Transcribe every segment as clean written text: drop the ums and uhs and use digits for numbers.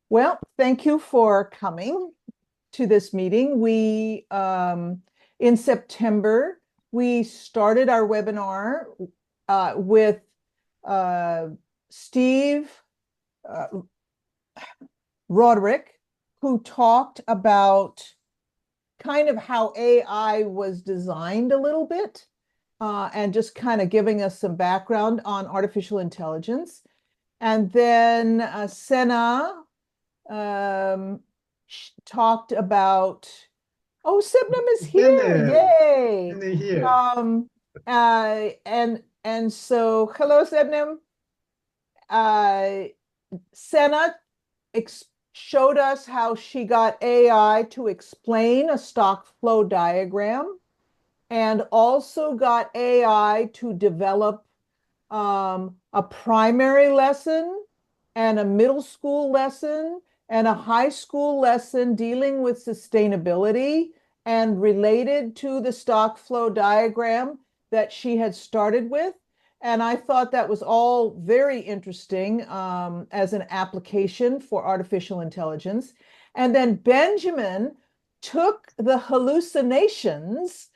Well, thank you for coming to this meeting. In September, we started our webinar with uh, Steve uh, Roderick, who talked about kind of how AI was designed a little bit, and just kind of giving us some background on artificial intelligence. And then Senna um, talked about, oh, Sibnam is here. Bene, Yay. bene here. Um, and so, hello, Sibnam. Uh, Senna showed us how she got AI to explain a stock flow diagram and also got AI to develop a primary lesson and a middle school lesson and a high school lesson dealing with sustainability and related to the stock flow diagram that she had started with. And I thought that was all very interesting as an application for artificial intelligence. And then Benjamin took the hallucinations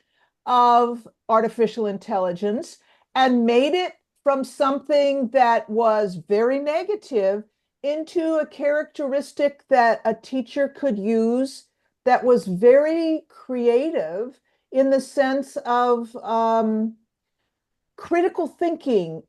of artificial intelligence and made it from something that was very negative into a characteristic that a teacher could use that was very creative in the sense of critical thinking,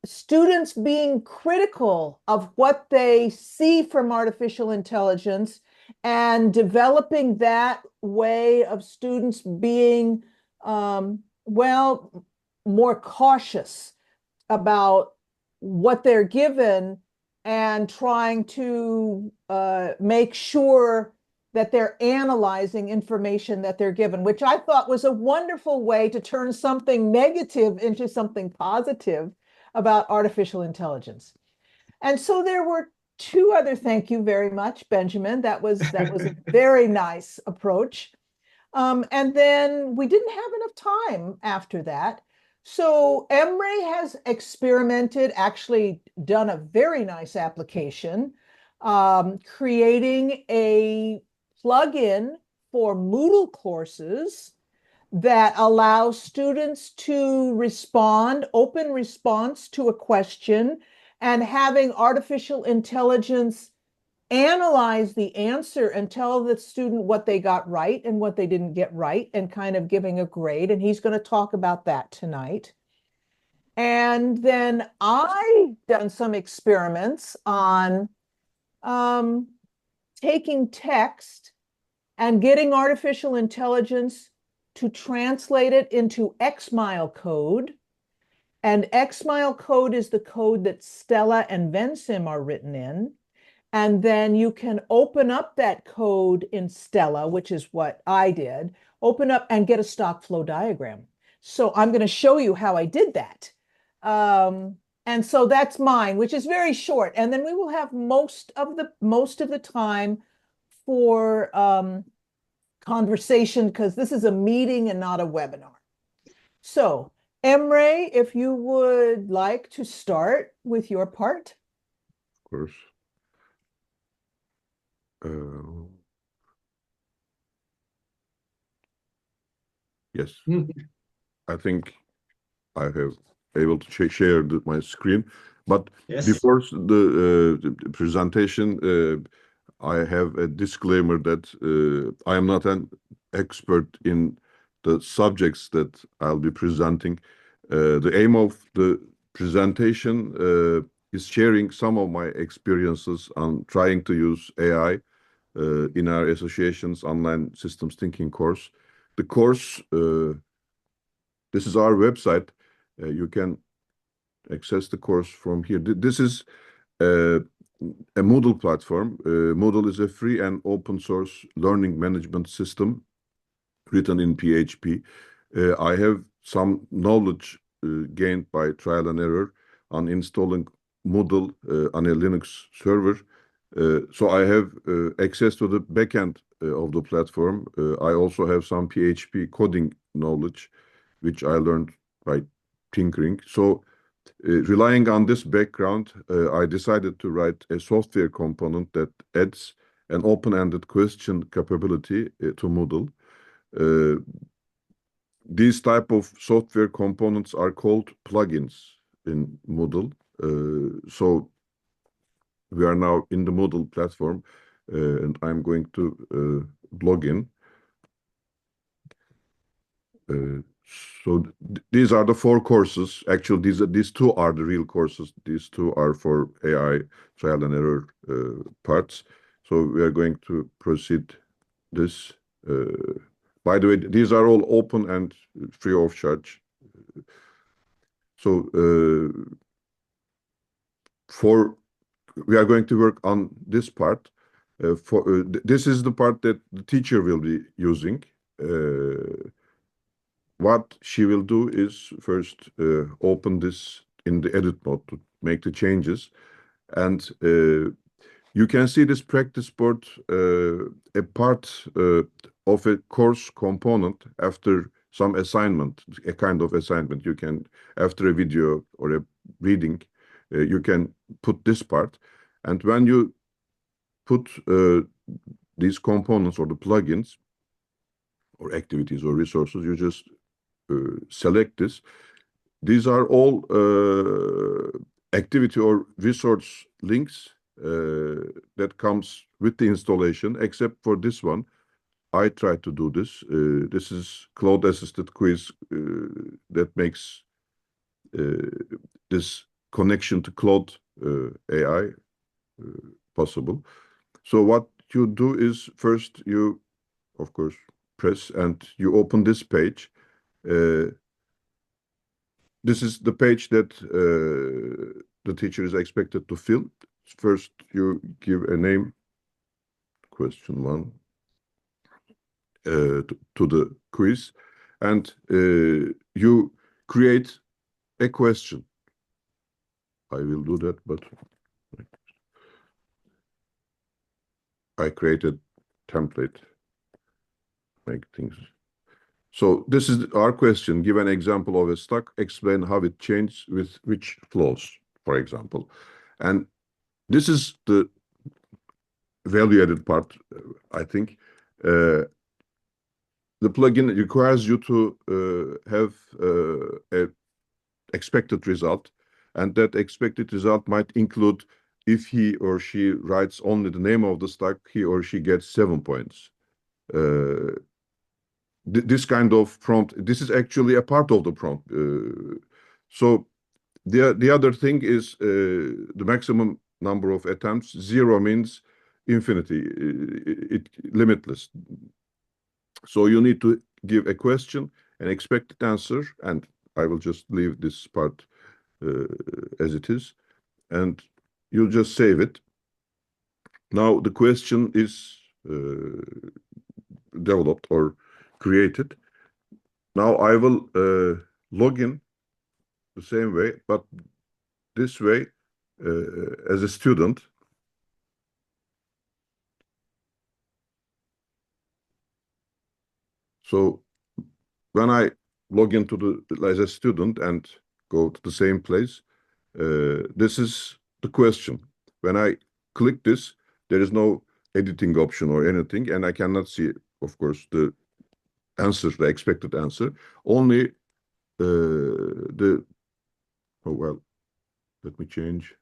students being critical of what they see from artificial intelligence and developing that way of students being, well, more cautious about what they're given and trying to make sure that they're analyzing information that they're given, which I thought was a wonderful way to turn something negative into something positive about artificial intelligence. And so there were two other, thank you very much, Benjamin. That was a very nice approach. And then we didn't have enough time after that. So Emre has experimented, actually done a very nice application, creating a plugin for Moodle courses that allows students to respond, open response to a question, and having artificial intelligence analyze the answer and tell the student what they got right and what they didn't get right, and kind of giving a grade. And he's going to talk about that tonight. And then I done some experiments on um, taking text and getting artificial intelligence to translate it into XMile code. And XMile code is the code that Stella and Vensim are written in. And then you can open up that code in Stella, which is what I did, open up and get a stock flow diagram. So I'm going to show you how I did that. And so that's mine, which is very short. And then we will have most of the time for conversation, because this is a meeting and not a webinar. So Emre, if you would like to start with your part. Of course. Yes, I think I have able to share my screen. But Yes. before the presentation, I have a disclaimer that I am not an expert in the subjects that I'll be presenting. The aim of the presentation is sharing some of my experiences on trying to use AI in our association's online systems thinking course. The course, this is our website. You can access the course from here. This is a Moodle platform. Moodle is a free and open source learning management system written in PHP. I have some knowledge gained by trial and error on installing Moodle on a Linux server. So I have access to the backend of the platform. I also have some PHP coding knowledge, which I learned by tinkering. So Relying on this background, I decided to write a software component that adds an open-ended question capability to Moodle. These type of software components are called plugins in Moodle. So we are now in the Moodle platform, and I'm going to log in. So these are the 4 courses. Actually, these 2 are the real courses. These 2 are for AI trial and error parts. So we are going to proceed this. By the way, these are all open and free of charge. So we are going to work on this part. This is the part that the teacher will be using. What she will do is first open this in the edit mode to make the changes. And you can see this practice board a part of a course component after some assignment, a kind of assignment. You can, after a video or a reading, you can put this part. And when you put these components or the plugins or activities or resources, you just select this. These are all activity or resource links that comes with the installation, except for this one. I tried to do this. This is cloud-assisted quiz that makes this connection to cloud AI possible. So what you do is first you, of course, press and you open this page. This is the page that the teacher is expected to fill. First, you give a name, question 1, to the quiz, and you create a question. I will do that, but I created template, make things. So this is our question. Give an example of a stock. Explain how it changed with which flows, for example. And this is the value-added part, I think. The plugin requires you to have a expected result, and that expected result might include if he or she writes only the name of the stock, he or she gets 7 points. This kind of prompt, this is actually a part of the prompt. So the other thing is the maximum number of attempts. 0 means infinity, limitless. So you need to give a question, an expected answer, and I will just leave this part as it is, and you'll just save it. Now the question is developed or created. Now I will log in the same way, but this way as a student. So when I log into as a student and go to the same place, this is the question. When I click this, there is no editing option or anything, and I cannot see, of course, the answer, the expected answer. Only oh well, let me change.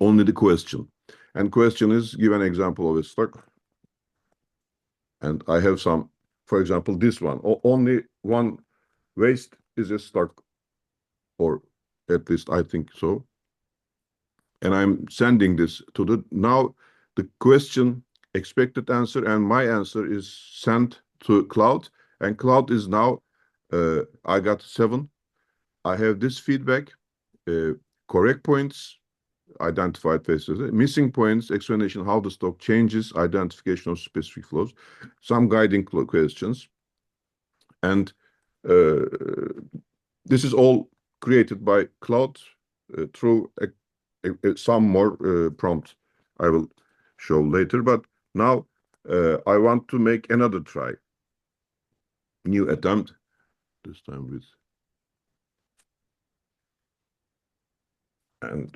Only the question. And question is, give an example of a stock. And I have some, for example, this one. Only one waste is a stock, or at least I think so. And I'm sending this to now the question, expected answer, and my answer is sent to cloud. And cloud is now, I got 7. I have this feedback, correct points, identified faces, missing points, explanation how the stock changes, identification of specific flows, some guiding questions. And this is all created by cloud through some more prompt I will show later. But now I want to make another try. New attempt, this time with And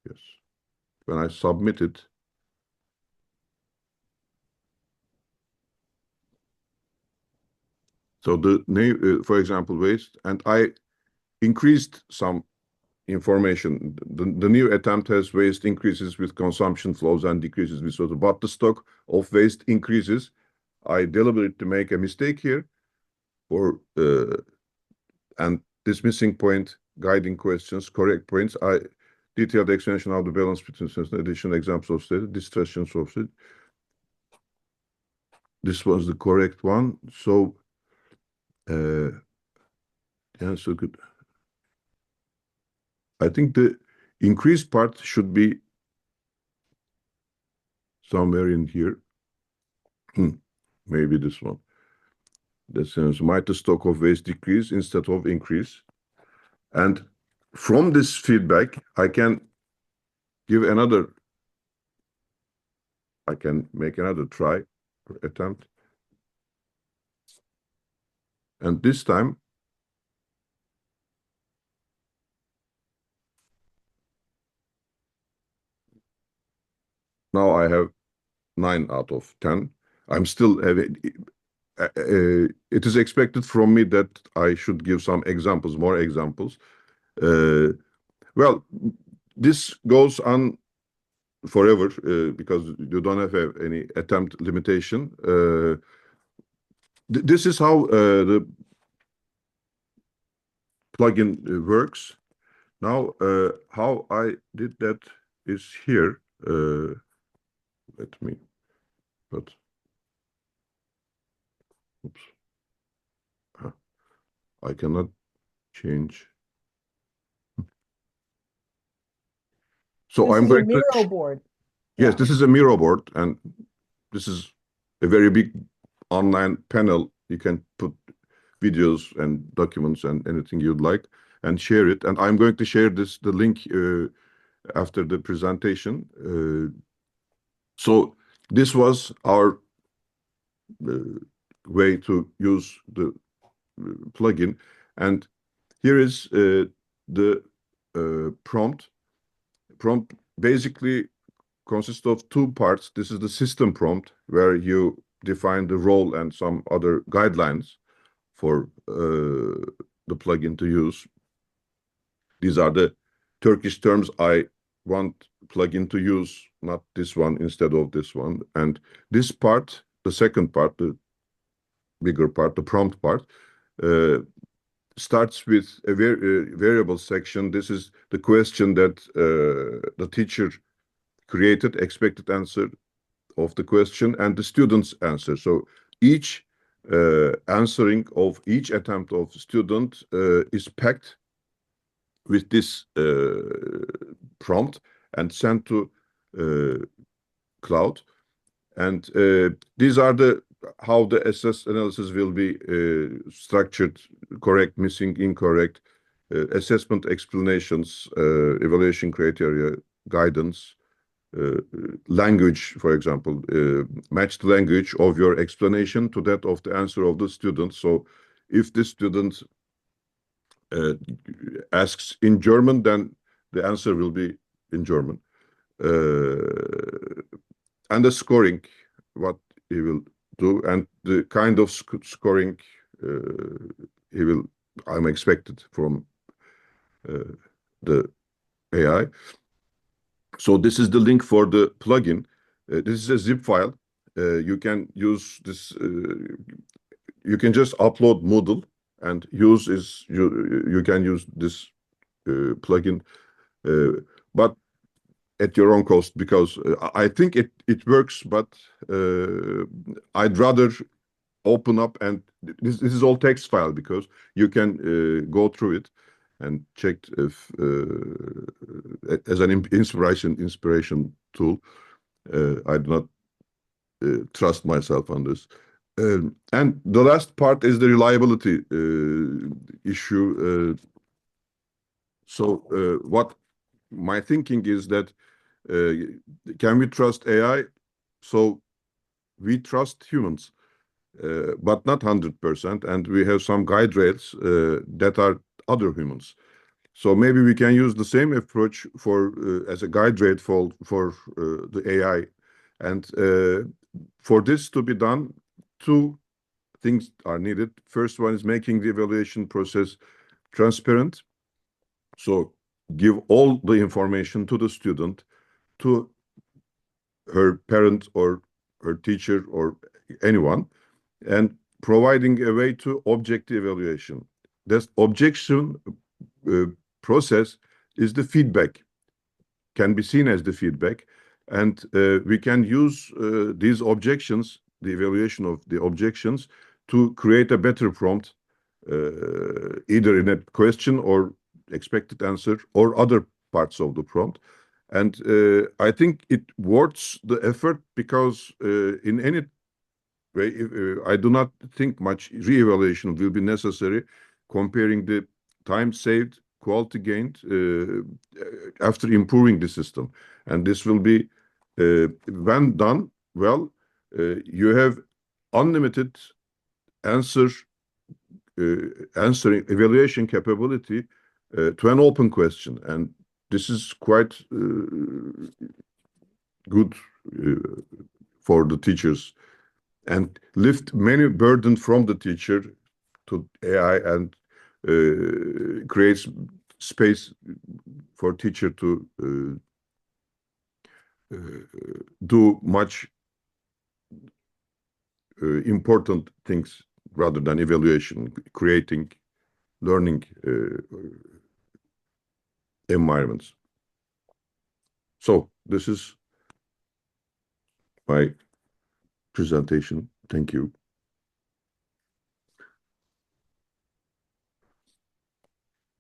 yes, when I submit it, so the name, for example, waste, and I increased some information. The new attempt has waste increases with consumption flows and decreases with water, but the stock of waste increases. I deliberately make a mistake here, or and this missing point, guiding questions, correct points. I detailed explanation of the balance between additional examples of state, distractions of state. This was the correct one. So, yeah, so good. I think the increased part should be somewhere in here. Maybe this one. That says might the stock of waste decrease instead of increase. And from this feedback, I can give another, I can make another try or attempt. And this time, now I have 9 out of 10. I'm still having, it is expected from me that I should give some examples, more examples. Well, this goes on forever because you don't have any attempt limitation. This is how the plugin works. Now, how I did that is here. Let me, but, oops, I cannot change. So This I'm is a going to, Miro board. yes, Yeah. this is a Miro board, and this is a very big online panel. You can put videos and documents and anything you'd like and share it. And I'm going to share the link after the presentation. So this was our way to use the plugin. And here is the prompt. Prompt basically consists of 2 parts. This is the system prompt, where you define the role and some other guidelines for the plugin to use. These are the Turkish terms I want plugin to use, not this one instead of this one. And this part, the second part, the bigger part, the prompt part, starts with a variable section. This is the question that the teacher created, expected answer of the question, and the student's answer. So each answering of each attempt of student is packed with this prompt and sent to cloud. And these are the how the SS analysis will be structured: correct, missing, incorrect, assessment explanations, evaluation criteria, guidance, language, for example, match the language of your explanation to that of the answer of the student. So if the student asks in German, then the answer will be in German. And the scoring, what he will do, and the kind of scoring he will, I'm expected from the AI. So this is the link for the plugin. This is a zip file. You can use this. You can just upload Moodle and use is you can use this plugin, but at your own cost, because I think it works. But I'd rather open up, and this is all text file, because you can go through it and check if as an inspiration tool. I do not trust myself on this. And the last part is the reliability issue. So what my thinking is that can we trust AI? So we trust humans, but not 100%. And we have some guide rails that are other humans. So maybe we can use the same approach for as a guide rate for the AI. And for this to be done, two things are needed. First one is making the evaluation process transparent. So give all the information to the student, to her parent or her teacher or anyone, and providing a way to objective evaluation. This objection uh, process is the feedback, can be seen as the feedback, and we can use these objections, the evaluation of the objections, to create a better prompt, either in a question or expected answer or other parts of the prompt. And I think it worths the effort because in any way, I do not think much re-evaluation will be necessary comparing the time saved, quality gained after improving the system. And this will be, when done well, you have unlimited answer answering evaluation capability to an open question, and this is quite good for the teachers and lift many burden from the teacher to AI and creates space for teacher to do much important things rather than evaluation, creating learning environments. So this is my presentation. Thank you.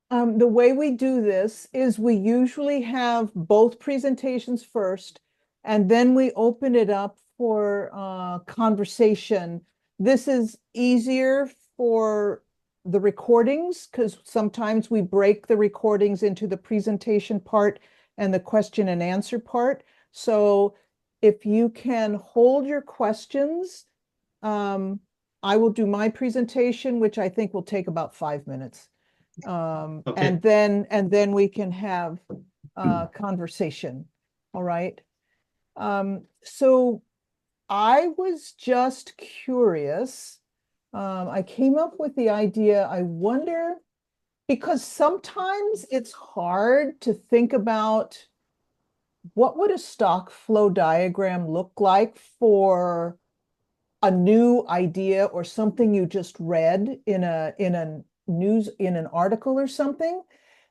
The way we do this is we usually have both presentations first, and then we open it up for conversation. This is easier for the recordings because sometimes we break the recordings into the presentation part and the question and answer part. So if you can hold your questions, I will do my presentation, which I think will take about 5 minutes. Okay. And then we can have conversation. All right. So I was just curious. I came up with the idea, I wonder, because sometimes it's hard to think about what would a stock flow diagram look like for a new idea or something you just read in a news, in an article or something.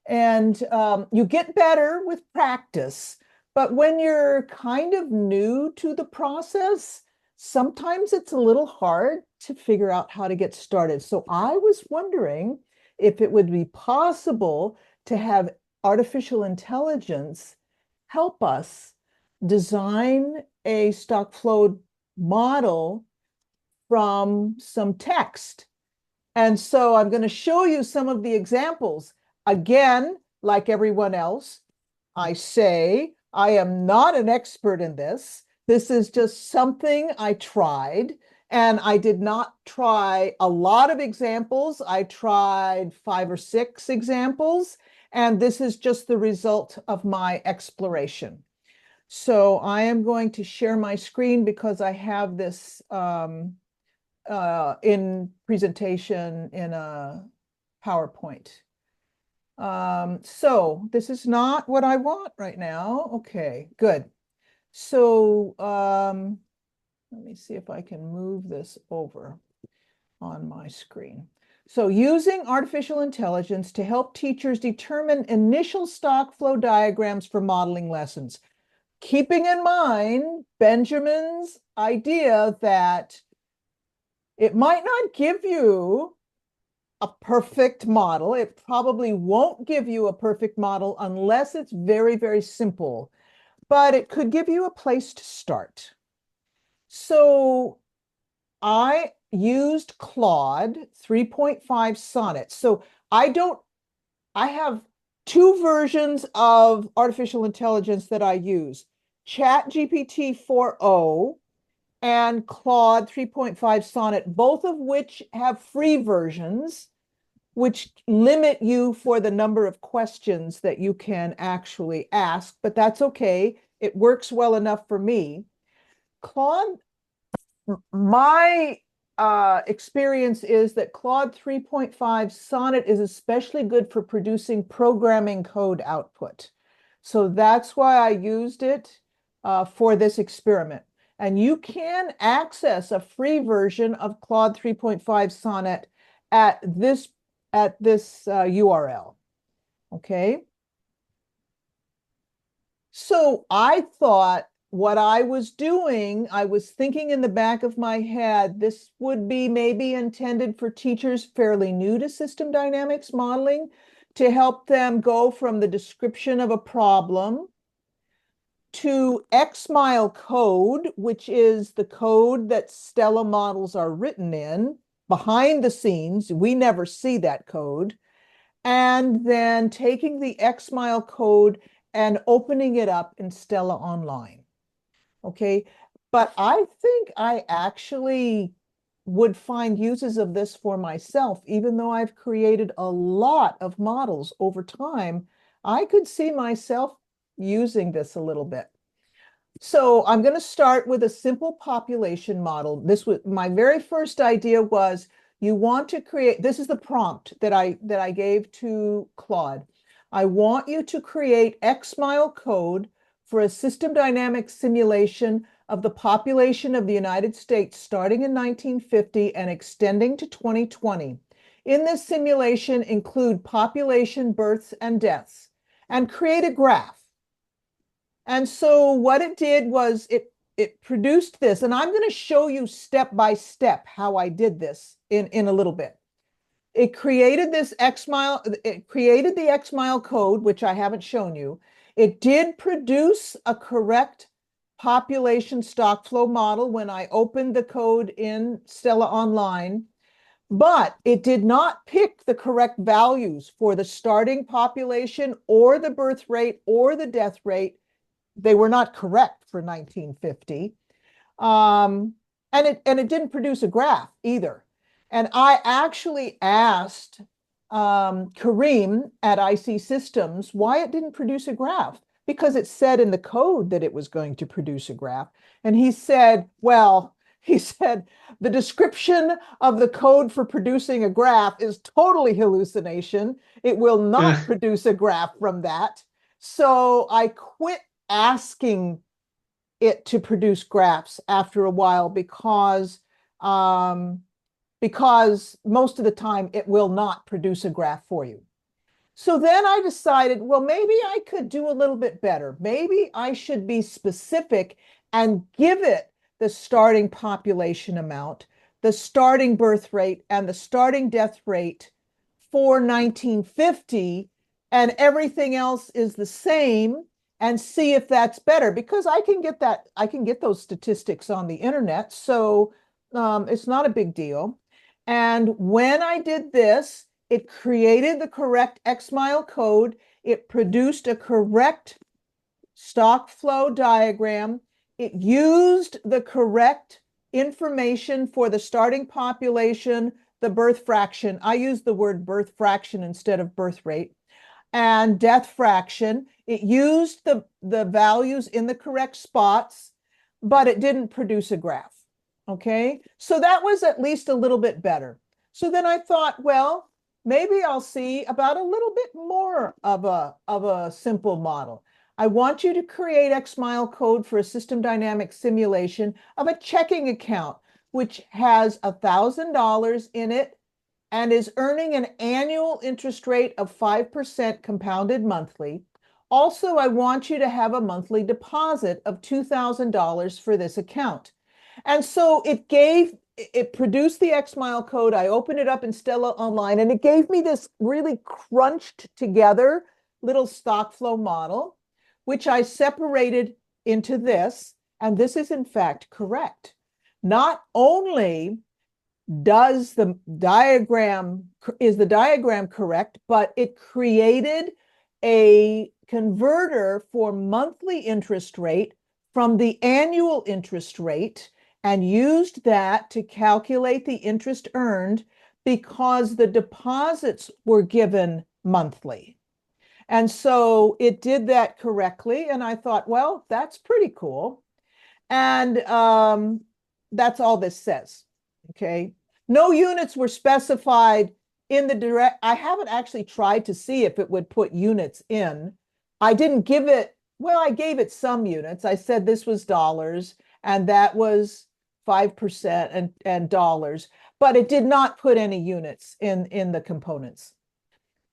And you get better with practice. But when you're kind of new to the process, sometimes it's a little hard to figure out how to get started. So I was wondering if it would be possible to have artificial intelligence help us design a stock flow model from some text. And so I'm going to show you some of the examples. Again, like everyone else, I say I am not an expert in this. This is just something I tried. And I did not try a lot of examples. I tried 5 or 6 examples. And this is just the result of my exploration. So I am going to share my screen because I have this in presentation in a PowerPoint. So this is not what I want right now. Okay, good. So let me see if I can move this over on my screen. So using artificial intelligence to help teachers determine initial stock flow diagrams for modeling lessons. Keeping in mind Benjamin's idea that it might not give you a perfect model. It probably won't give you a perfect model unless it's very, very simple, but it could give you a place to start. So I used Claude 3.5 Sonnet. So I have 2 versions of artificial intelligence that I use, ChatGPT 4.0 and Claude 3.5 Sonnet, both of which have free versions. which limit you for the number of questions that you can actually ask, but that's okay. It works well enough for me. Claude, my experience is that Claude 3.5 Sonnet is especially good for producing programming code output. So that's why I used it for this experiment. And you can access a free version of Claude 3.5 Sonnet at this URL. Okay. So I thought what I was doing, I was thinking in the back of my head, this would be maybe intended for teachers fairly new to system dynamics modeling to help them go from the description of a problem to XMile code, which is the code that Stella models are written in behind the scenes. We never see that code. And then taking the XMile code and opening it up in Stella Online. Okay, but I think I actually would find uses of this for myself, even though I've created a lot of models over time. I could see myself using this a little bit. So I'm going to start with a simple population model. This was my very first idea was you want to create, this is the prompt that I gave to Claude. I want you to create XMile code for a system dynamics simulation of the population of the United States starting in 1950 and extending to 2020. In this simulation, include population births and deaths, and create a graph. And so what it did was it produced this, and I'm going to show you step by step how I did this in a little bit. It created this XMile, it created the XMile code, which I haven't shown you. It did produce a correct population stock flow model when I opened the code in Stella Online, but it did not pick the correct values for the starting population or the birth rate or the death rate. They were not correct for 1950. And it didn't produce a graph either. And I actually asked Kareem at IC Systems why it didn't produce a graph, because it said in the code that it was going to produce a graph. And he said, well, he said, the description of the code for producing a graph is totally hallucination. It will not produce a graph from that. So I quit asking it to produce graphs after a while because most of the time it will not produce a graph for you. So then I decided, well, maybe I could do a little bit better. Maybe I should be specific and give it the starting population amount, the starting birth rate, and the starting death rate for 1950, and everything else is the same, and see if that's better, because I can get those statistics on the internet, so it's not a big deal. And when I did this, it created the correct XMile code. It produced a correct stock flow diagram. It used the correct information for the starting population, the birth fraction. I use the word birth fraction instead of birth rate, and death fraction. It used the values in the correct spots, but it didn't produce a graph. Okay, so that was at least a little bit better. So then I thought, well, maybe I'll see about a little bit more of a simple model. I want you to create XMile code for a system dynamics simulation of a checking account, which has $1,000 in it and is earning an annual interest rate of 5% compounded monthly. Also, I want you to have a monthly deposit of $2,000 for this account. And so it produced the XMile code. I opened it up in Stella Online, and it gave me this really crunched together little stock flow model, which I separated into this, and this is in fact correct. Not only is the diagram correct, but it created a converter for monthly interest rate from the annual interest rate and used that to calculate the interest earned because the deposits were given monthly. And so it did that correctly. And I thought, well, that's pretty cool. And that's all this says. Okay. No units were specified in the direct. I haven't actually tried to see if it would put units in. I didn't give it, well, I gave it some units. I said this was dollars and that was 5% and dollars, but it did not put any units in the components.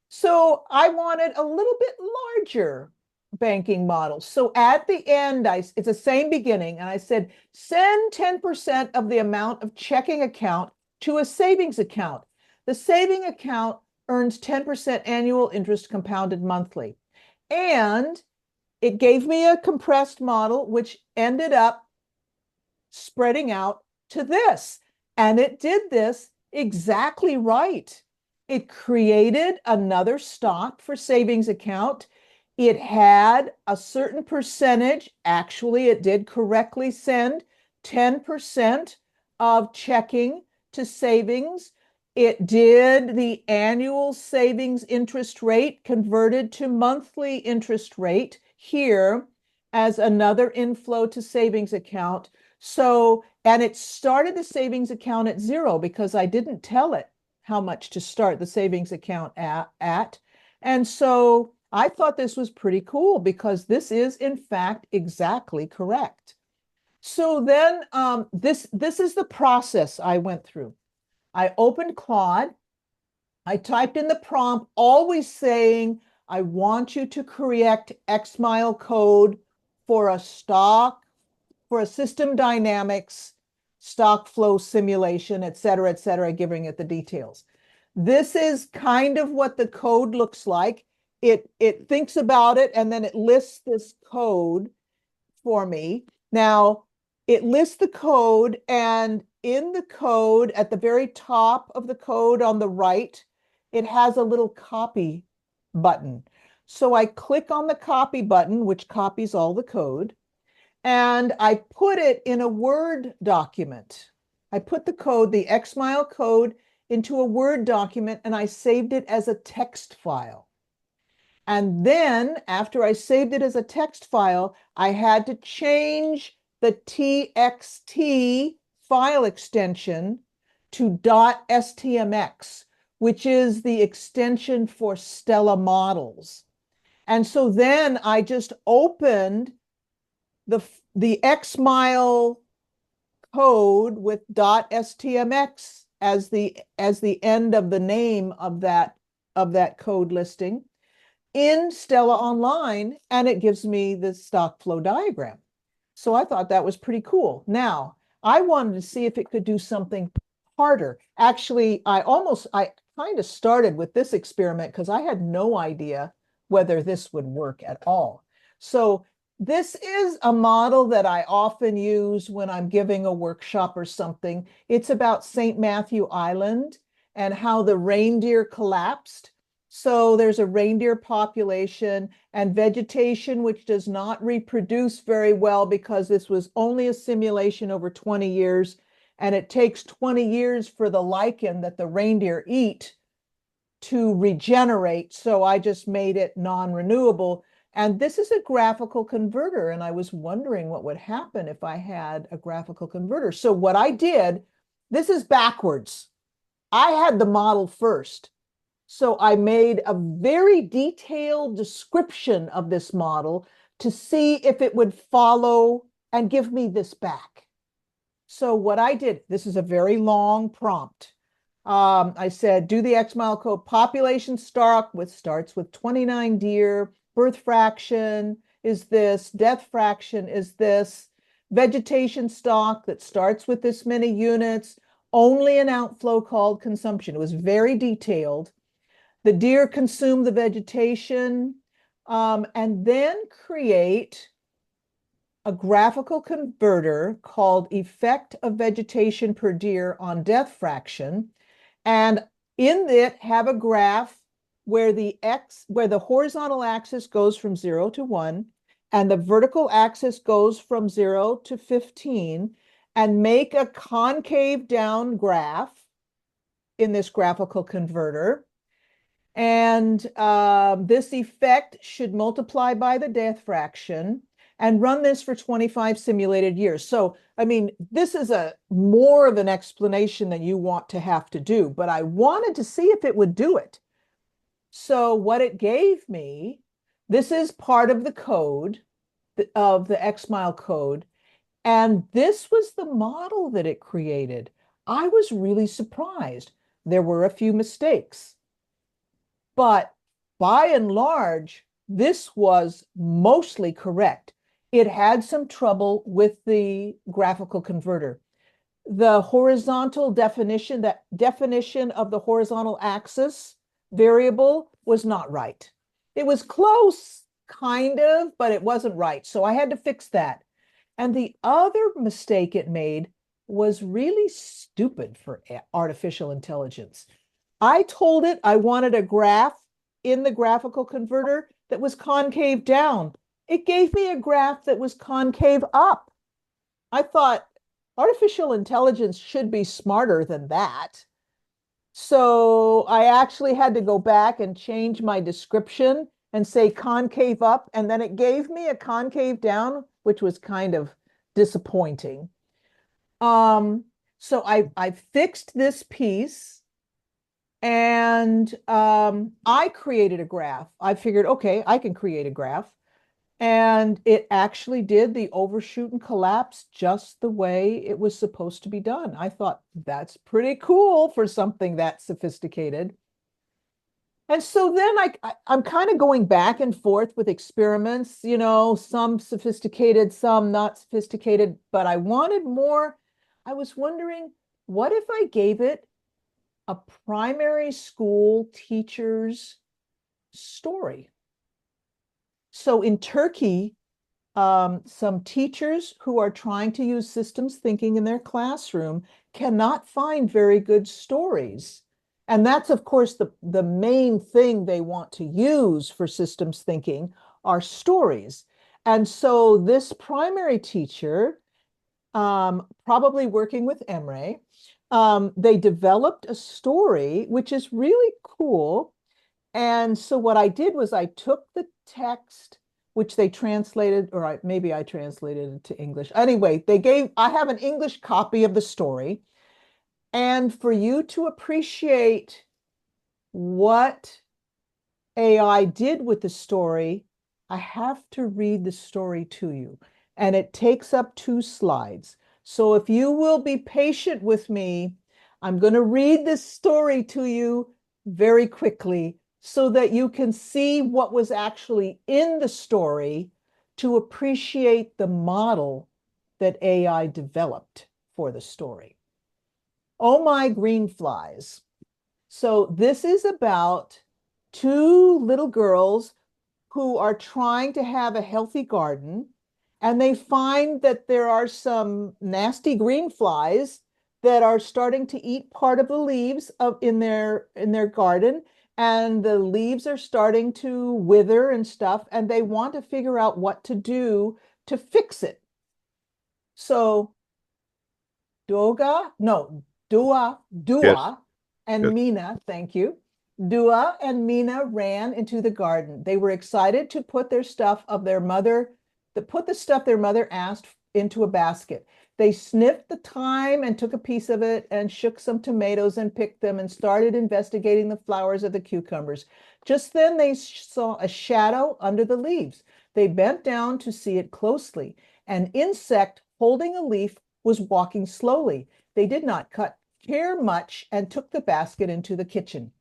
So I wanted a little bit larger banking model. So at the end, it's the same beginning, and I said, send 10% of the amount of checking account to a savings account. The saving account earns 10% annual interest compounded monthly. And it gave me a compressed model, which ended up spreading out to this. And it did this exactly right. It created another stock for savings account. It had a certain percentage. Actually, it did correctly send 10% of checking to savings. It did the annual savings interest rate converted to monthly interest rate here as another inflow to savings account. So, and it started the savings account at zero because I didn't tell it how much to start the savings account at. And so I thought this was pretty cool because this is in fact exactly correct. So then this is the process I went through. I opened Claude. I typed in the prompt, always saying, I want you to correct XMile code for a stock, for a system dynamics, stock flow simulation, et cetera, giving it the details. This is kind of what the code looks like. It thinks about it and then it lists this code for me. Now, it lists the code, and in the code, at the very top of the code on the right, it has a little copy button. So I click on the copy button, which copies all the code, and I put it in a Word document. I put the code, the XMile code, into a Word document, and I saved it as a text file. And then after I saved it as a text file, I had to change the TXT file extension to .stmx, which is the extension for Stella models. And so then I just opened the XMile code with .stmx as the end of the name of that code listing in Stella Online, and it gives me the stock flow diagram. So I thought that was pretty cool. Now, I wanted to see if it could do something harder. Actually, I kind of started with this experiment because I had no idea whether this would work at all. So this is a model that I often use when I'm giving a workshop or something. It's about St. Matthew Island and how the reindeer collapsed. So there's a reindeer population and vegetation which does not reproduce very well because this was only a simulation over 20 years. And it takes 20 years for the lichen that the reindeer eat to regenerate. So I just made it non-renewable. And this is a graphical converter. And I was wondering what would happen if I had a graphical converter. So what I did, this is backwards. I had the model first. So I made a very detailed description of this model to see if it would follow and give me this back. So what I did, this is a very long prompt. I said, do the XMile code. Population starts with 29 deer. Birth fraction is this. Death fraction is this. Vegetation stock that starts with this many units. Only an outflow called consumption. It was very detailed. The deer consume the vegetation, and then create a graphical converter called effect of vegetation per deer on death fraction. And in it have a graph where the horizontal axis goes from 0 to 1 and the vertical axis goes from 0 to 15, and make a concave down graph in this graphical converter. And this effect should multiply by the death fraction and run this for 25 simulated years. So, I mean, this is more of an explanation than you want to have to do, but I wanted to see if it would do it. So what it gave me, this is part of the code of the XMile code. And this was the model that it created. I was really surprised. There were a few mistakes, but by and large, this was mostly correct. It had some trouble with the graphical converter. The horizontal definition, that definition of the horizontal axis variable was not right. It was close, kind of, but it wasn't right. So I had to fix that. And the other mistake it made was really stupid for artificial intelligence. I told it I wanted a graph in the graphical converter that was concave down. It gave me a graph that was concave up. I thought artificial intelligence should be smarter than that. So I actually had to go back and change my description and say concave up, and then it gave me a concave down, which was kind of disappointing. So I fixed this piece, and I created a graph. I figured, okay, I can create a graph. And it actually did the overshoot and collapse just the way it was supposed to be done. I thought that's pretty cool for something that sophisticated. And so then I'm kind of going back and forth with experiments, you know, some sophisticated, some not sophisticated, but I wanted more. I was wondering, what if I gave it a primary school teacher's story? So in Turkey, some teachers who are trying to use systems thinking in their classroom cannot find very good stories. And that's, of course, the main thing they want to use for systems thinking are stories. And so this primary teacher, probably working with Emre, they developed a story, which is really cool. And so what I did was I took the text, which they translated, or maybe I translated it to English. Anyway, I have an English copy of the story. And for you to appreciate what AI did with the story, I have to read the story to you. And it takes up 2 slides. So if you will be patient with me, I'm going to read this story to you very quickly so that you can see what was actually in the story to appreciate the model that AI developed for the story. Oh My Green Flies. So this is about 2 little girls who are trying to have a healthy garden, and they find that there are some nasty green flies that are starting to eat part of the leaves in their garden, and the leaves are starting to wither and stuff, and they want to figure out what to do to fix it. So Dua, Yes, and yes. Mina, thank you. Dua and Mina ran into the garden. They were excited to put their stuff of their mother, to put the stuff their mother asked into a basket. They sniffed the thyme and took a piece of it and shook some tomatoes and picked them and started investigating the flowers of the cucumbers. Just then they saw a shadow under the leaves. They bent down to see it closely. An insect holding a leaf was walking slowly. They did not care much and took the basket into the kitchen.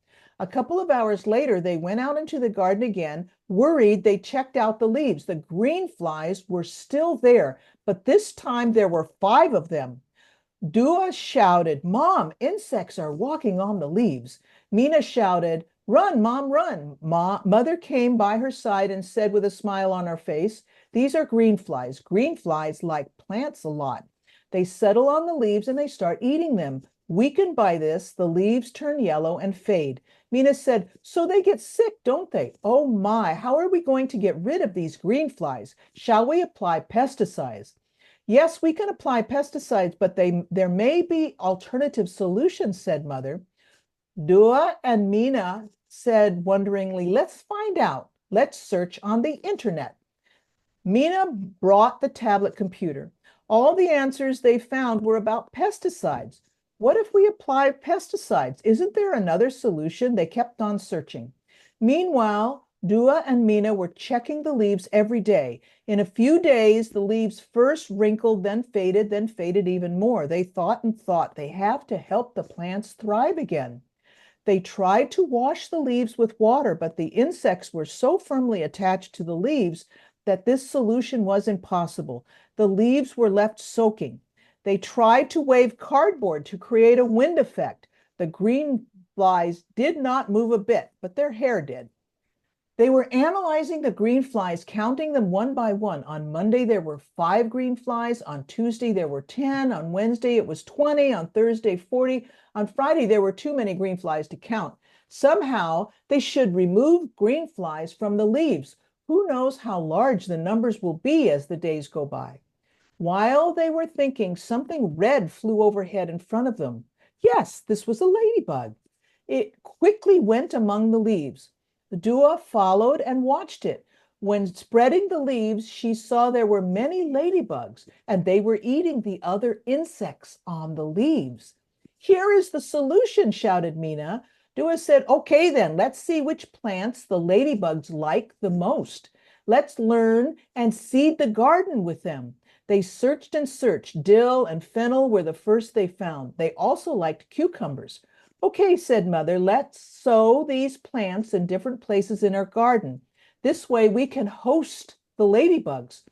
A couple of hours later, they went out into the garden again. Worried, they checked out the leaves. The green flies were still there, but this time there were 5 of them. Dua shouted, "Mom, insects are walking on the leaves." Mina shouted, "Run, Mom, run." Mother came by her side and said with a smile on her face, "These are green flies. Green flies like plants a lot. They settle on the leaves and they start eating them. Weakened by this, the leaves turn yellow and fade." Mina said, "So they get sick, don't they? Oh my, how are we going to get rid of these green flies? Shall we apply pesticides?" "Yes, we can apply pesticides, but there may be alternative solutions," said Mother. Dua and Mina said wonderingly, let's find out. Let's search on the internet. Mina brought the tablet computer. All the answers they found were about pesticides. What if we apply pesticides? Isn't there another solution? They kept on searching. Meanwhile, Dua and Mina were checking the leaves every day. In a few days, the leaves first wrinkled, then faded even more. They thought and thought they have to help the plants thrive again. They tried to wash the leaves with water, but the insects were so firmly attached to the leaves that this solution was impossible. The leaves were left soaking. They tried to wave cardboard to create a wind effect. The green flies did not move a bit, but their hair did. They were analyzing the green flies, counting them one by one. On Monday, there were 5 green flies. On Tuesday, there were 10. On Wednesday, it was 20. On Thursday, 40. On Friday, there were too many green flies to count. Somehow, they should remove green flies from the leaves. Who knows how large the numbers will be as the days go by? While they were thinking, something red flew overhead in front of them. Yes, this was a ladybug. It quickly went among the leaves. Dua followed and watched it. When spreading the leaves, she saw there were many ladybugs, and they were eating the other insects on the leaves. Here is the solution, shouted Mina. Dua said, okay, then, let's see which plants the ladybugs like the most. Let's learn and seed the garden with them. They searched and searched. Dill and fennel were the first they found. They also liked cucumbers. Okay, said Mother, let's sow these plants in different places in our garden. This way we can host the ladybugs.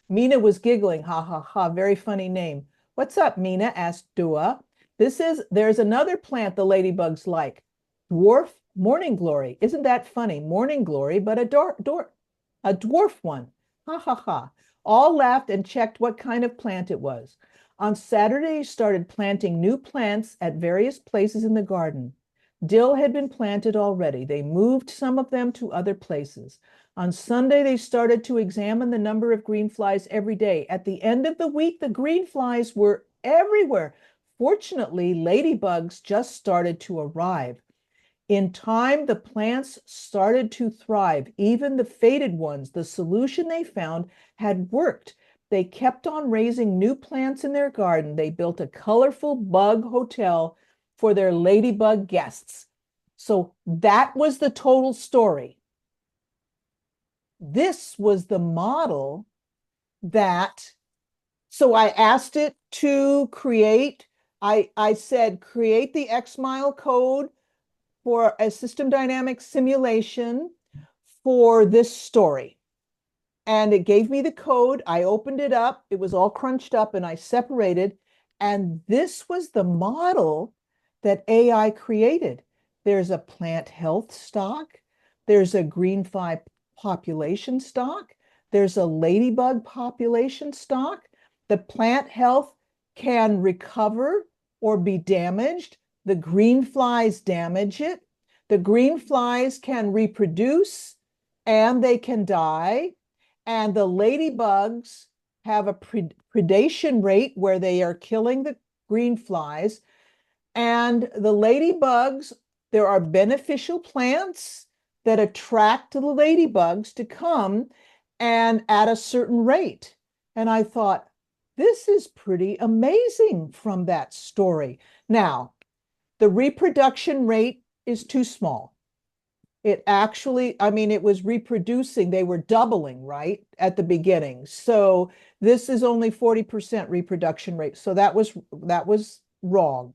Mina was giggling. Ha, ha, ha, very funny name. What's up, Mina? Asked Dua. There's another plant the ladybugs like. Dwarf morning glory. Isn't that funny? Morning glory, but a dwarf one. Ha, ha, ha. All laughed and checked what kind of plant it was. On Saturday, he started planting new plants at various places in the garden. Dill had been planted already. They moved some of them to other places. On Sunday, they started to examine the number of green flies every day. At the end of the week, the green flies were everywhere. Fortunately, ladybugs just started to arrive. In time, the plants started to thrive, even the faded ones. The solution they found had worked. They kept on raising new plants in their garden. They built a colorful bug hotel for their ladybug guests. So that was the total story. This was the model so I asked it to create, I said, create the X-mile code for a system dynamics simulation for this story. And it gave me the code. I opened it up. It was all crunched up and I separated. And this was the model that AI created. There's a plant health stock. There's a green fly population stock. There's a ladybug population stock. The plant health can recover or be damaged. The green flies damage it. The green flies can reproduce and they can die. And the ladybugs have a predation rate where they are killing the green flies. And the ladybugs, there are beneficial plants that attract the ladybugs to come and at a certain rate. And I thought, this is pretty amazing from that story. Now, the reproduction rate is too small. It actually, it was reproducing. They were doubling, right, at the beginning. So this is only 40% reproduction rate. So that was wrong.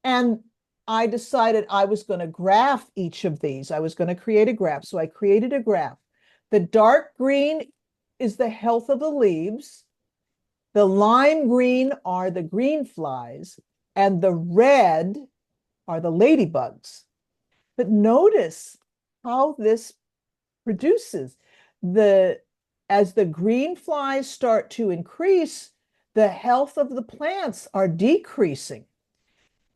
And I decided I was going to graph each of these. I was going to create a graph. So I created a graph. The dark green is the health of the leaves. The lime green are the green flies. And the red are the ladybugs. But notice how this produces. As the green flies start to increase, the health of the plants are decreasing.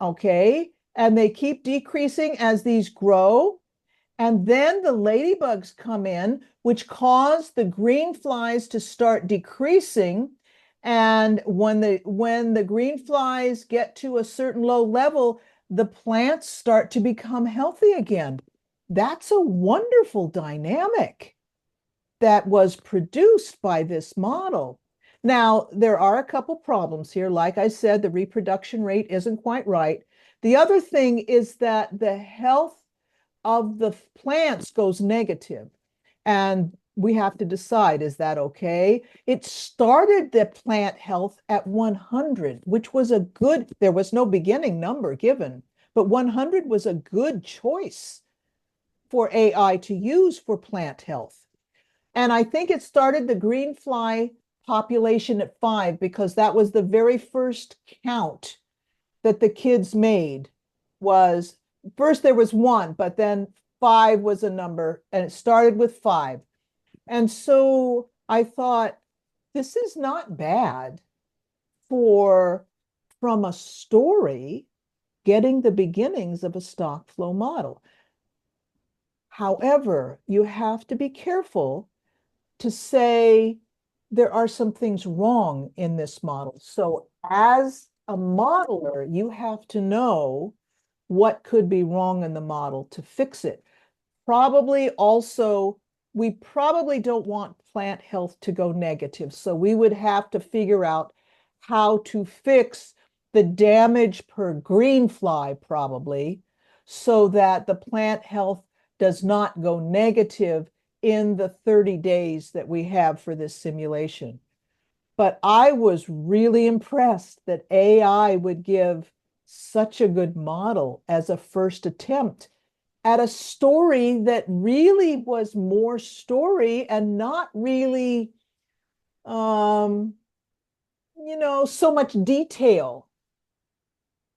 Okay, and they keep decreasing as these grow. And then the ladybugs come in, which cause the green flies to start decreasing. And when the green flies get to a certain low level, the plants start to become healthy again. That's a wonderful dynamic that was produced by this model. Now, there are a couple problems here. Like I said, the reproduction rate isn't quite right. The other thing is that the health of the plants goes negative. And we have to decide, is that okay? It started the plant health at 100, which was a good, there was no beginning number given, but 100 was a good choice for AI to use for plant health. And I think it started the green fly population at 5 because that was the very first count that the kids made. Was first there was 1, but then 5 was a number, and it started with 5. And so I thought, this is not bad for, from a story, getting the beginnings of a stock flow model. However, you have to be careful to say there are some things wrong in this model. So as a modeler, you have to know what could be wrong in the model to fix it. Probably also, we probably don't want plant health to go negative. So we would have to figure out how to fix the damage per green fly, probably, so that the plant health does not go negative in the 30 days that we have for this simulation. But I was really impressed that AI would give such a good model as a first attempt at a story that really was more story and not really, so much detail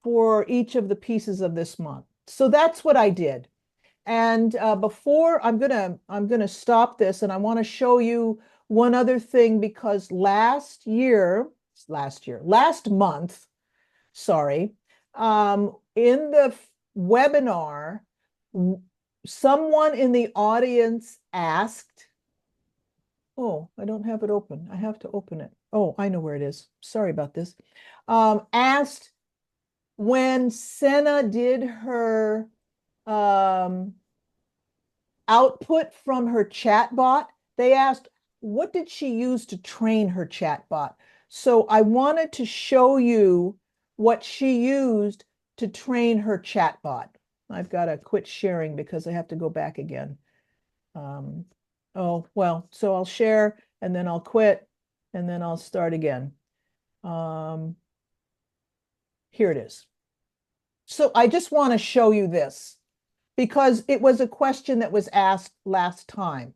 for each of the pieces of this month. So that's what I did. And before I'm gonna stop this, and I want to show you one other thing, because last month, sorry, in the webinar, someone in the audience asked, oh, I don't have it open. I have to open it. Oh, I know where it is. Sorry about this. Asked when Senna did her output from her chatbot, they asked, what did she use to train her chatbot? So I wanted to show you what she used to train her chatbot. I've got to quit sharing because I have to go back again. Oh, well, so I'll share and then I'll quit and then I'll start again. Here it is. So I just want to show you this because it was a question that was asked last time.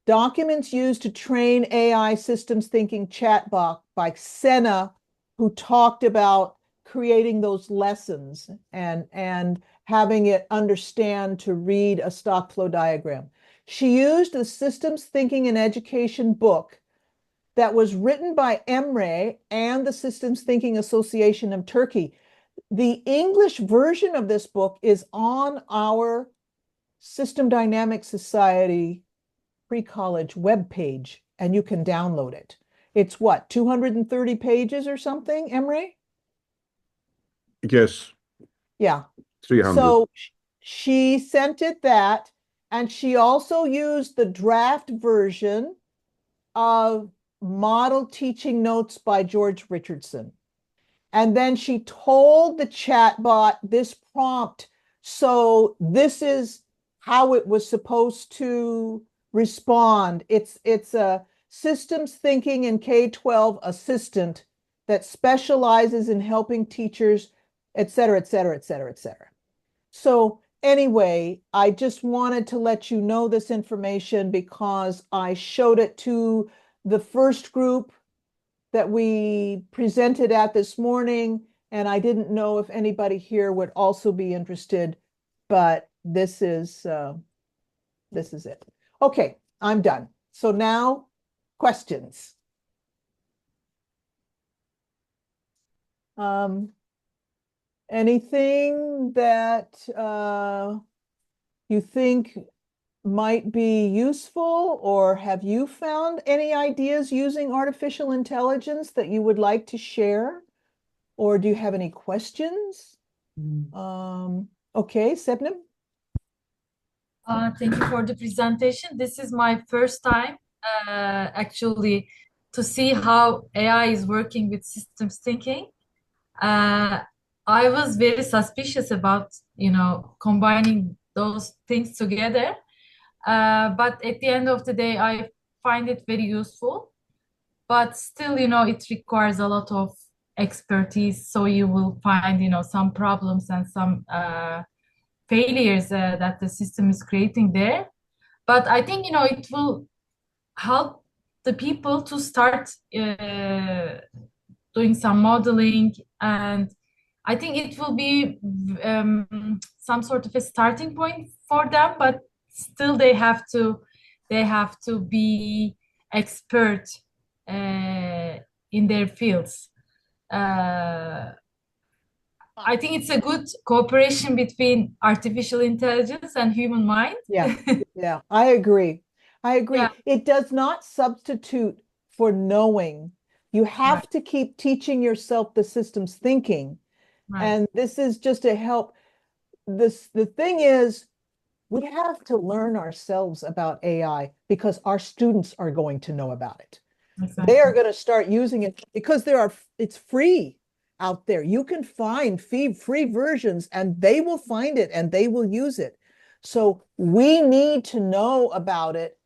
Documents used to train AI systems thinking chatbot by Senna, who talked about creating those lessons and having it understand to read a stock flow diagram. She used the Systems Thinking in Education book that was written by Emre and the Systems Thinking Association of Turkey. The English version of this book is on our System Dynamics Society pre-college webpage, and you can download it. It's what, 230 pages or something, Emre? Yes, Yeah. 300. So she sent it that, and she also used the draft version of Model Teaching Notes by George Richardson. And then she told the chatbot this prompt. So this is how it was supposed to respond. It's a systems thinking in K-12 assistant that specializes in helping teachers, et cetera, et cetera, et cetera, et cetera. So anyway, I just wanted to let you know this information because I showed it to the first group that we presented at this morning, and I didn't know if anybody here would also be interested, but this is it. Okay, I'm done. So now, questions. Anything that you think might be useful, or have you found any ideas using artificial intelligence that you would like to share? Or do you have any questions? Okay, Sebnem? Thank you for the presentation. This is my first time actually to see how AI is working with systems thinking. Uh, I was very suspicious about, combining those things together. But at the end of the day, I find it very useful. But still, it requires a lot of expertise. So you will find, some problems and some failures that the system is creating there. But I think, it will help the people to start doing some modeling, and I think it will be some sort of a starting point for them, but still they have to be expert in their fields. uh, I think it's a good cooperation between artificial intelligence and human mind. Yeah, yeah, I agree. I Yeah, agree. It does not substitute for knowing. You right, have to keep teaching yourself the system's thinking. right, And this is just to help. The thing is, we have to learn ourselves about AI because our students are going to know about it. They are exactly. going to start using it because it's free out there. You can find free versions and they will find it and they will use it. So we need to know about it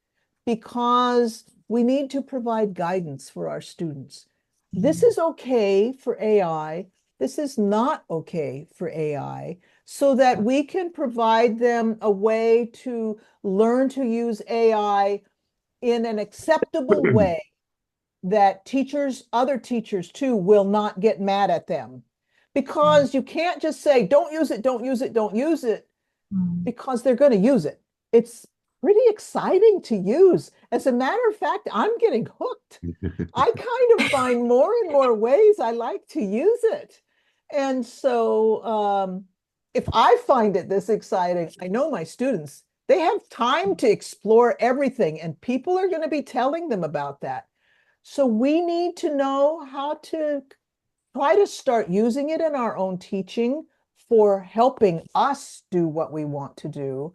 because we need to provide guidance for our students. This is okay for AI. This is not okay for AI, so that we can provide them a way to learn to use AI in an acceptable way that other teachers too, will not get mad at them. Because you can't just say, don't use it, don't use it, don't use it, Mm. because they're going to use it. It's pretty exciting to use. As a matter of fact, I'm getting hooked. I kind of find more and more ways I like to use it. And so if I find it this exciting, I know my students, they have time to explore everything, and people are going to be telling them about that. So we need to know how to try to start using it in our own teaching for helping us do what we want to do,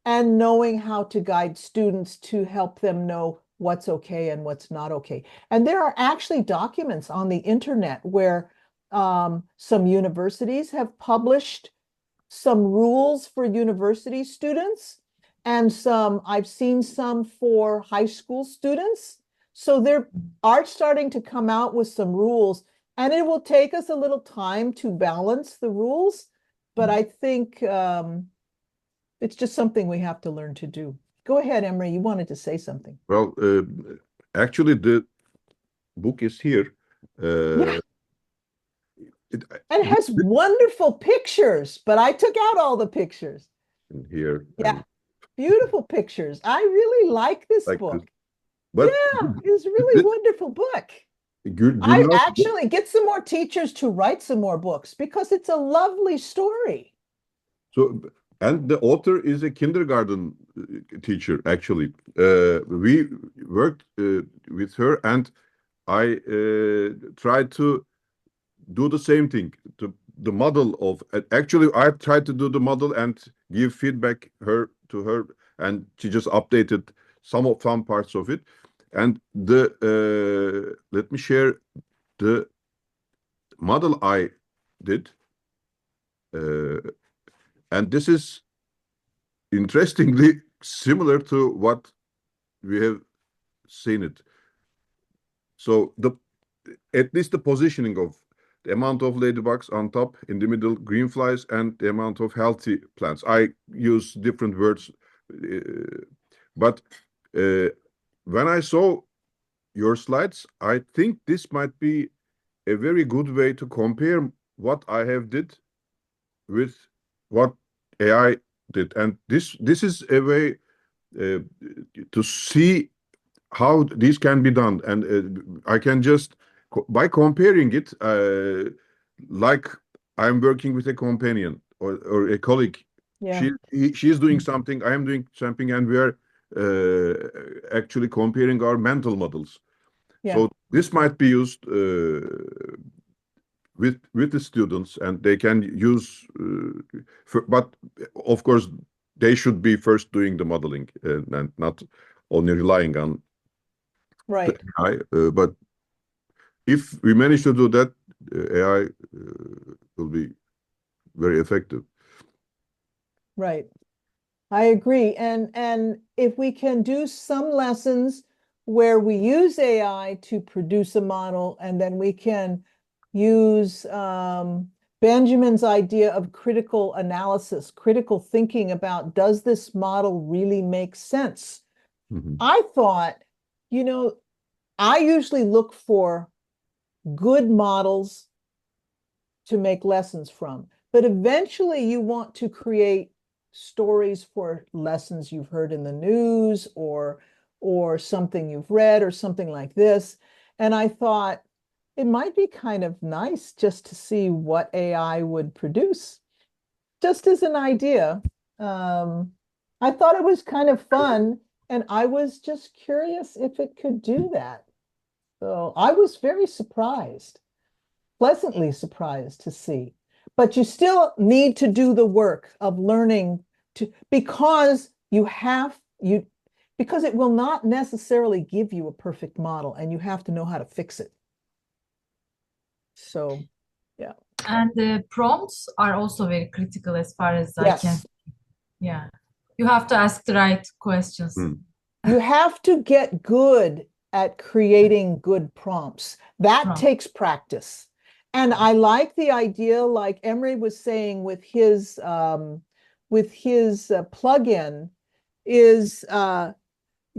and knowing how to guide students to help them know what's okay and what's not okay. And there are actually documents on the internet where some universities have published some rules for university students, and I've seen some for high school students. So they are starting to come out with some rules, and it will take us a little time to balance the rules, but I think it's just something we have to learn to do. Go ahead, Emery. You wanted to say something. Well, actually, the book is here. Yeah, It, and it has wonderful pictures, but I took out all the pictures. here Yeah, and beautiful pictures. I really like this like this. book. But Yeah, it's a really this, wonderful book. I Gülnaz book. actually get some more teachers to write some more books because it's a lovely story. So, and the author is a kindergarten teacher, actually. We worked with her, and I tried to do the same thing. The model of actually, I tried to do the model and give feedback to her, and she just updated some parts of it. And let me share the model I did, uh, and this is interestingly similar to what we have seen it. So at least the positioning of the amount of ladybugs on top, in the middle, green flies, and the amount of healthy plants. I use different words, but uh, when I saw your slides, I think this might be a very good way to compare what I have did with what AI did, and this is a way uh, to see how this can be done. And I can just by comparing it, like I'm working with a companion or a colleague. Yeah, She is doing something, I am doing something, and we are actually comparing our mental models. yeah, So this might be used with the students, and they can use. But of course, they should be first doing the modeling and not only relying on the Right, AI. But if we manage to do that, AI will be very effective. right. I agree. And if we can do some lessons where we use AI to produce a model, and then we can use Benjamin's idea of critical analysis, critical thinking about, does this model really make sense? Mhm. I thought, you know, I usually look for good models to make lessons from. But eventually you want to create stories for lessons you've heard in the news or something you've read or something like this. And I thought it might be kind of nice just to see what AI would produce, just as an idea. I thought it was kind of fun, and I was just curious if it could do that. So I was very surprised, pleasantly surprised to see. But you still need to do the work of learning to, because because it will not necessarily give you a perfect model, and you have to know how to fix it. So, yeah. And the prompts are also very critical as far as I can. Yes. Yeah. You have to ask the right questions. You have to get good at creating good prompts. That takes practice. And I like the idea, like Emery was saying with his plugin, is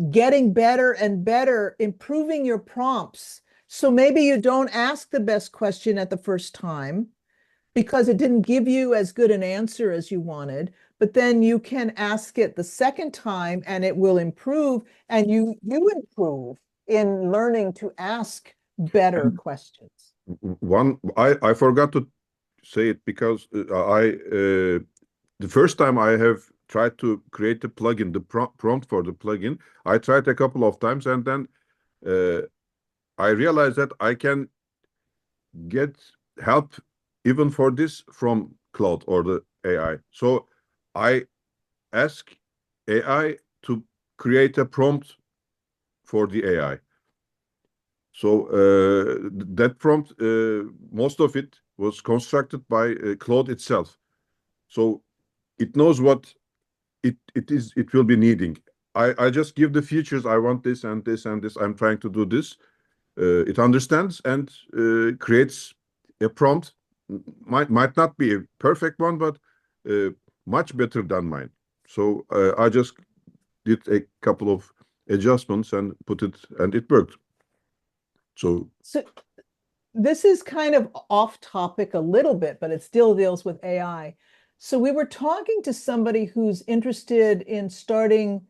getting better and better, improving your prompts. So maybe you don't ask the best question at the first time because it didn't give you as good an answer as you wanted, but then you can ask it the second time and it will improve, and you improve in learning to ask better questions. I forgot to say it because the first time I have tried to create the plugin, the prompt for the plugin, I tried a couple of times, and then I realized that I can get help even for this from Cloud or the AI. So I ask AI to create a prompt for the AI. So that prompt, most of it was constructed by Claude itself. So it knows what it will be needing. I just give the features. I want this and this and this. I'm trying to do this. It understands and creates a prompt. Might not be a perfect one, but much better than mine. So I just did a couple of adjustments and put it, and it worked. So this is kind of off topic a little bit, but it still deals with AI. So we were talking to somebody who's interested in starting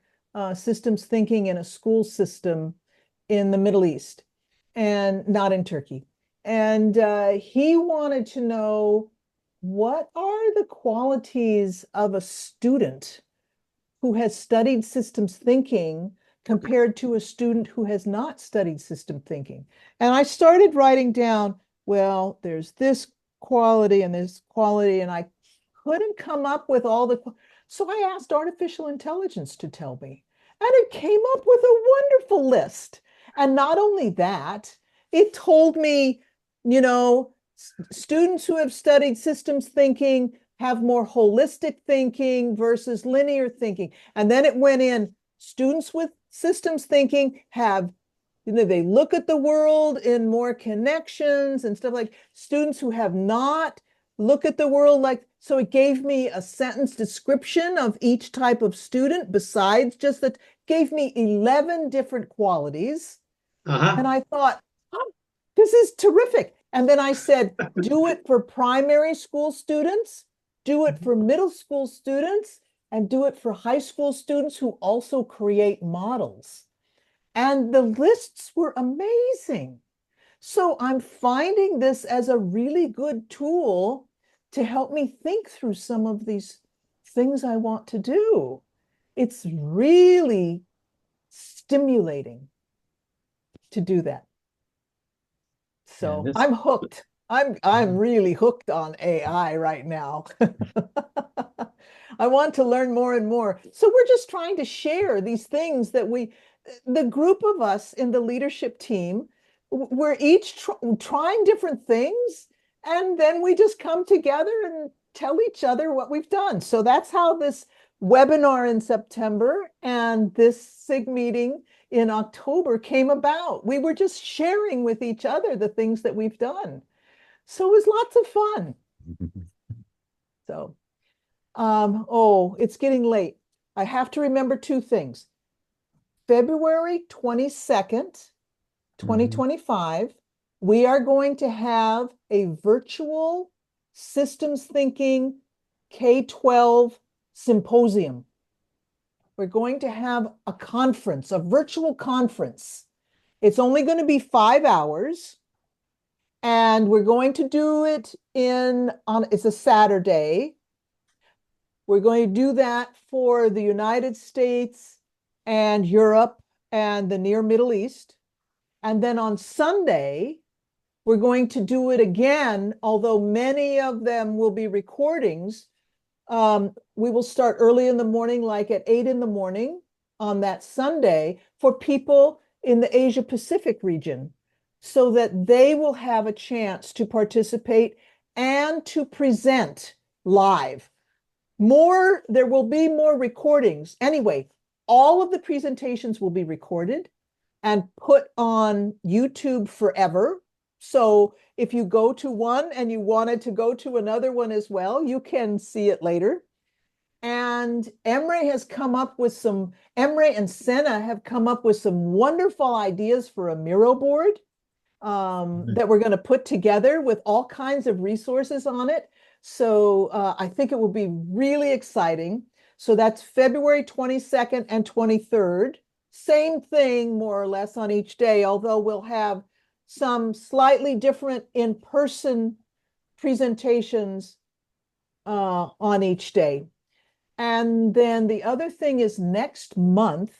systems thinking in a school system in the Middle East, and not in Turkey. And he wanted to know, what are the qualities of a student who has studied systems thinking compared to a student who has not studied system thinking? And I started writing down, well, there's this quality and this quality, and I couldn't come up with all the. So I asked artificial intelligence to tell me, and it came up with a wonderful list. And not only that, it told me, students who have studied systems thinking have more holistic thinking versus linear thinking. And then it went in, students with systems thinking have, they look at the world in more connections and stuff, like students who have not look at the world like. So it gave me a sentence description of each type of student, besides just that, gave me 11 different qualities. And I thought, oh, this is terrific. And then I said, do it for primary school students, do it for middle school students, and do it for high school students who also create models. And the lists were amazing. So I'm finding this as a really good tool to help me think through some of these things I want to do. It's really stimulating to do that. So I'm hooked. I'm really hooked on AI right now. I want to learn more and more. So we're just trying to share these things that the group of us in the leadership team, we're each trying different things, and then we just come together and tell each other what we've done. So that's how this webinar in September and this SIG meeting in October came about. We were just sharing with each other the things that we've done. So it was lots of fun. So, oh, it's getting late. I have to remember two things. February 22nd, 2025, we are going to have a virtual systems thinking K-12 symposium. We're going to have a conference, a virtual conference. It's only going to be 5 hours. And we're going to do it it's a Saturday. We're going to do that for the United States and Europe and the Near Middle East. And then on Sunday, we're going to do it again, although many of them will be recordings. We will start early in the morning, like at 8 in the morning on that Sunday for people in the Asia Pacific region, so that they will have a chance to participate and to present live. There will be more recordings. Anyway, all of the presentations will be recorded and put on YouTube forever. So if you go to one and you wanted to go to another one as well, you can see it later. And Emre and Senna have come up with some wonderful ideas for a Miro board that we're going to put together with all kinds of resources on it. So I think it will be really exciting. So that's February 22nd and 23rd. Same thing, more or less, on each day, although we'll have some slightly different in-person presentations on each day. And then the other thing is next month,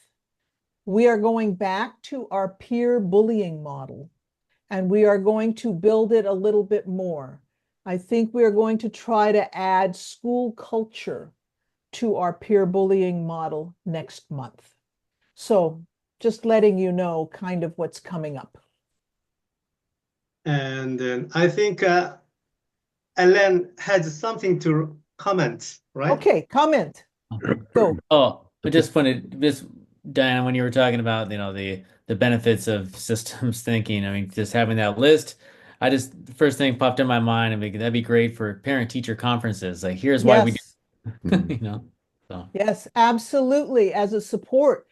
we are going back to our peer bullying model. And we are going to build it a little bit more. I think we are going to try to add school culture to our peer bullying model next month. So just letting you know kind of what's coming up. And I think Ellen has something to comment, right? Okay, comment. Go. Oh, I just wanted this, Diana, when you were talking about, the benefits of systems thinking. I mean, just having that list, the first thing popped in my mind, and that'd be great for parent-teacher conferences. Like, here's why we do, So. Yes, absolutely, as a support.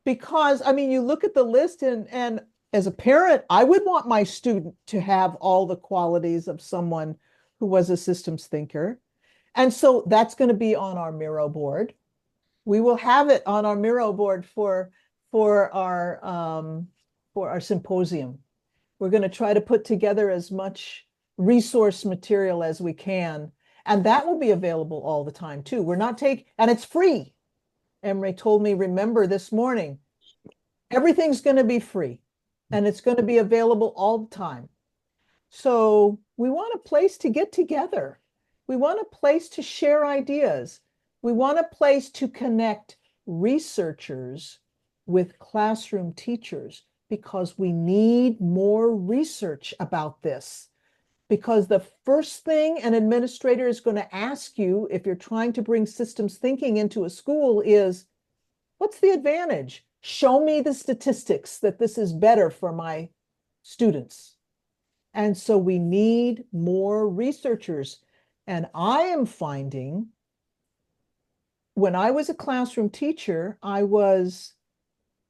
Because, I mean, you look at the list and as a parent, I would want my student to have all the qualities of someone who was a systems thinker. And so that's going to be on our Miro board. We will have it on our Miro board for our symposium. We're going to try to put together as much resource material as we can, and that will be available all the time too. And it's free. Emre told me, remember this morning, everything's going to be free, and it's going to be available all the time. So we want a place to get together. We want a place to share ideas. We want a place to connect researchers with classroom teachers, because we need more research about this. Because the first thing an administrator is going to ask you if you're trying to bring systems thinking into a school is, what's the advantage? Show me the statistics that this is better for my students. And so we need more researchers. And I am finding, when I was a classroom teacher, I was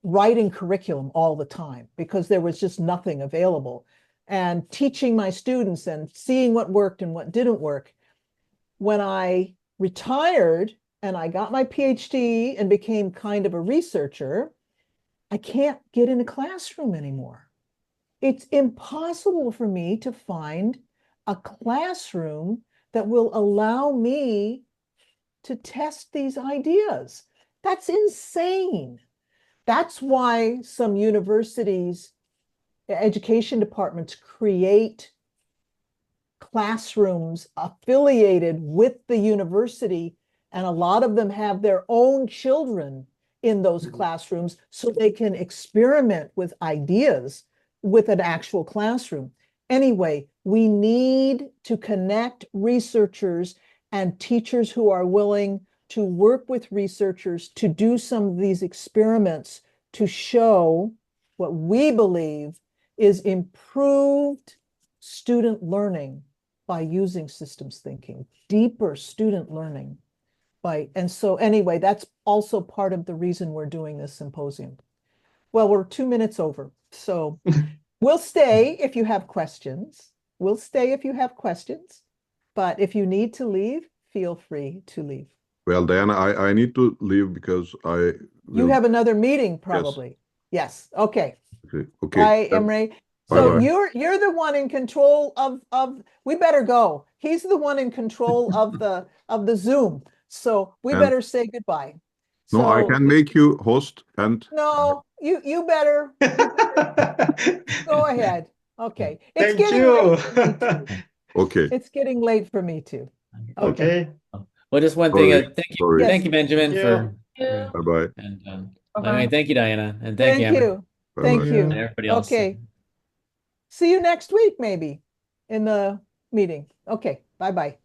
writing curriculum all the time because there was just nothing available, and teaching my students and seeing what worked and what didn't work. When I retired and I got my PhD and became kind of a researcher, I can't get in a classroom anymore. It's impossible for me to find a classroom that will allow me to test these ideas. That's insane. That's why some universities, education departments create classrooms affiliated with the university, and a lot of them have their own children in those classrooms so they can experiment with ideas with an actual classroom. Anyway, we need to connect researchers and teachers who are willing to work with researchers to do some of these experiments to show what we believe is improved student learning by using systems thinking, deeper student learning. And so anyway, that's also part of the reason we're doing this symposium. Well, we're 2 minutes over, so we'll stay if you have questions. We'll stay if you have questions, but if you need to leave, feel free to leave. Well, Diana, I need to leave because I You will. have another meeting probably. Yes. Okay. Okay. Bye, Emre. So Bye-bye. you're the one in control of we better go. He's the one in control of the Zoom. So we And better say goodbye. no, I So can make you host and no, you better go ahead. Okay. It's Thank getting you. late for me too. okay. It's getting late for me too. Okay. Okay. Well, just one thing. Sorry. Thank you, Sorry. thank you, Benjamin, Thank for you. Bye-bye. and I Bye-bye. mean, thank you, Diana, and thank you, Thank Amber, you. Thank Bye-bye. you. and everybody else. Okay. See you next week, maybe in the meeting. Okay. Bye-bye.